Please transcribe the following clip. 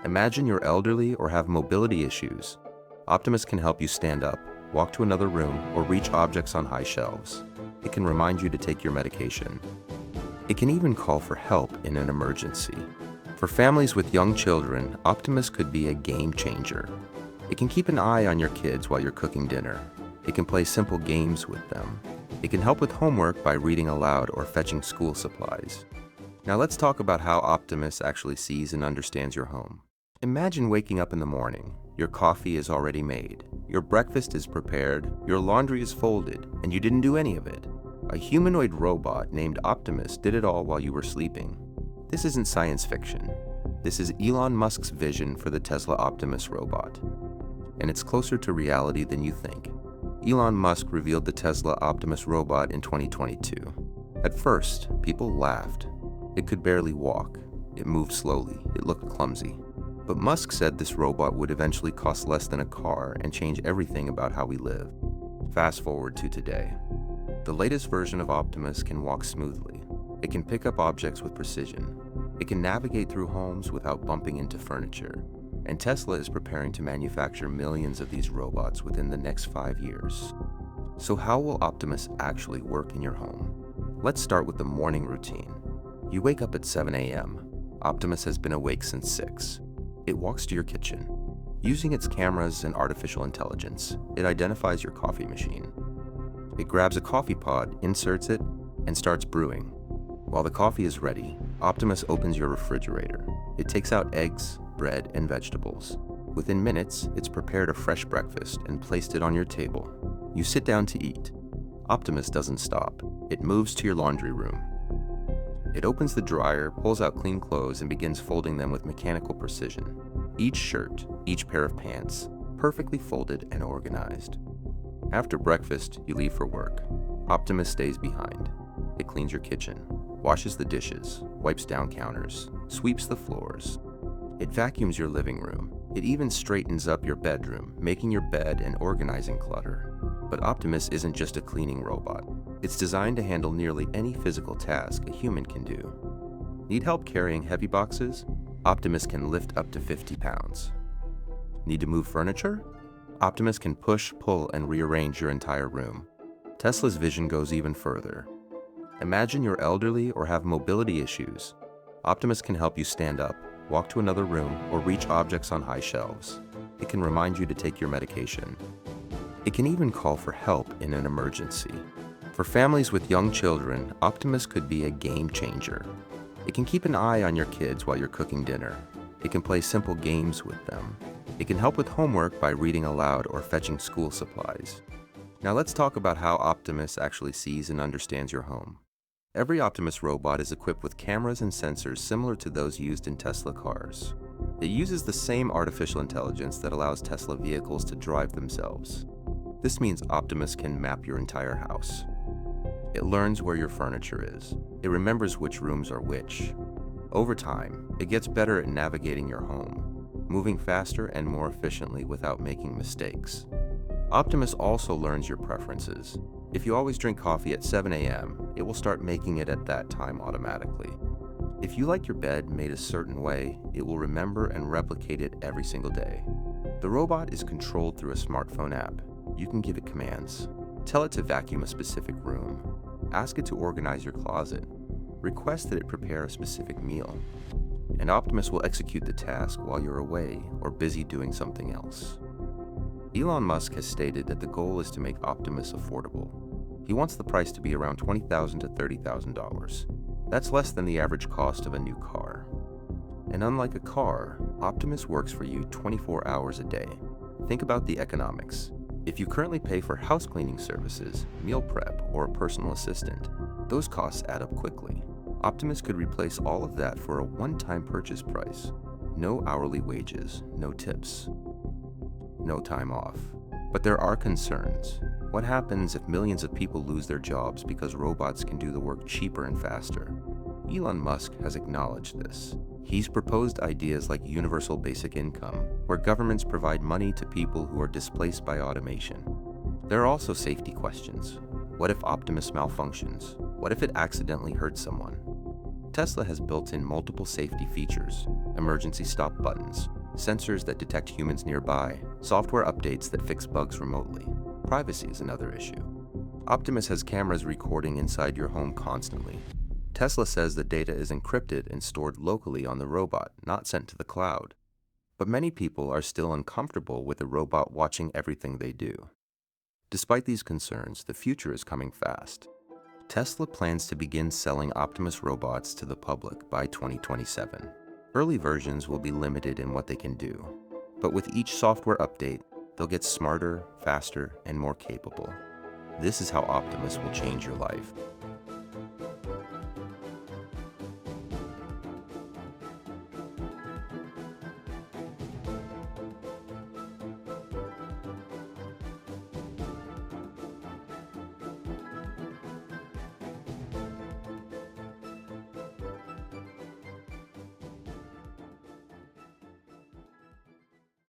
Imagine you're elderly or have mobility issues. Optimus can help you stand up, walk to another room, or reach objects on high shelves. It can remind you to take your medication. It can even call for help in an emergency. For families with young children, Optimus could be a game changer. It can keep an eye on your kids while you're cooking dinner. It can play simple games with them. It can help with homework by reading aloud or fetching school supplies. Now let's talk about how Optimus actually sees and understands your home. Imagine waking up in the morning. Your coffee is already made. Your breakfast is prepared. Your laundry is folded, and you didn't do any of it. A humanoid robot named Optimus did it all while you were sleeping. This isn't science fiction. This is Elon Musk's vision for the Tesla Optimus robot. And it's closer to reality than you think. Elon Musk revealed the Tesla Optimus robot in 2022. At first, people laughed. It could barely walk. It moved slowly. It looked clumsy. But Musk said this robot would eventually cost less than a car and change everything about how we live. Fast forward to today. The latest version of Optimus can walk smoothly. It can pick up objects with precision. It can navigate through homes without bumping into furniture. And Tesla is preparing to manufacture millions of these robots within the next 5 years. So how will Optimus actually work in your home? Let's start with the morning routine. You wake up at 7 a.m. Optimus has been awake since 6. It walks to your kitchen. Using its cameras and artificial intelligence, it identifies your coffee machine. It grabs a coffee pod, inserts it, and starts brewing. While the coffee is ready, Optimus opens your refrigerator. It takes out eggs, bread, and vegetables. Within minutes, it's prepared a fresh breakfast and placed it on your table. You sit down to eat. Optimus doesn't stop. It moves to your laundry room. It opens the dryer, pulls out clean clothes, and begins folding them with mechanical precision. Each shirt, each pair of pants, perfectly folded and organized. After breakfast, you leave for work. Optimus stays behind. It cleans your kitchen, washes the dishes, wipes down counters, sweeps the floors. It vacuums your living room. It even straightens up your bedroom, making your bed and organizing clutter. But Optimus isn't just a cleaning robot. It's designed to handle nearly any physical task a human can do. Need help carrying heavy boxes? Optimus can lift up to 50 pounds. Need to move furniture? Optimus can push, pull, and rearrange your entire room. Tesla's vision goes even further. Imagine you're elderly or have mobility issues. Optimus can help you stand up, walk to another room, or reach objects on high shelves. It can remind you to take your medication. It can even call for help in an emergency. For families with young children, Optimus could be a game changer. It can keep an eye on your kids while you're cooking dinner. It can play simple games with them. It can help with homework by reading aloud or fetching school supplies. Now let's talk about how Optimus actually sees and understands your home. Every Optimus robot is equipped with cameras and sensors similar to those used in Tesla cars. It uses the same artificial intelligence that allows Tesla vehicles to drive themselves. This means Optimus can map your entire house. It learns where your furniture is. It remembers which rooms are which. Over time, it gets better at navigating your home, moving faster and more efficiently without making mistakes. Optimus also learns your preferences. If you always drink coffee at 7 a.m., it will start making it at that time automatically. If you like your bed made a certain way, it will remember and replicate it every single day. The robot is controlled through a smartphone app. You can give it commands. Tell it to vacuum a specific room. Ask it to organize your closet. Request that it prepare a specific meal. And Optimus will execute the task while you're away or busy doing something else. Elon Musk has stated that the goal is to make Optimus affordable. He wants the price to be around $20,000 to $30,000. That's less than the average cost of a new car. And unlike a car, Optimus works for you 24 hours a day. Think about the economics. If you currently pay for house cleaning services, meal prep, or a personal assistant, those costs add up quickly. Optimus could replace all of that for a one-time purchase price. No hourly wages, no tips, no time off. But there are concerns. What happens if millions of people lose their jobs because robots can do the work cheaper and faster? Elon Musk has acknowledged this. He's proposed ideas like universal basic income, where governments provide money to people who are displaced by automation. There are also safety questions. What if Optimus malfunctions? What if it accidentally hurts someone? Tesla has built in multiple safety features. emergency stop buttons, sensors that detect humans nearby, software updates that fix bugs remotely. Privacy is another issue. Optimus has cameras recording inside your home constantly. Tesla says the data is encrypted and stored locally on the robot, not sent to the cloud. But many people are still uncomfortable with the robot watching everything they do. Despite these concerns, the future is coming fast. Tesla plans to begin selling Optimus robots to the public by 2027. Early versions will be limited in what they can do, but with each software update, they'll get smarter, faster, and more capable. This is how Optimus will change your life.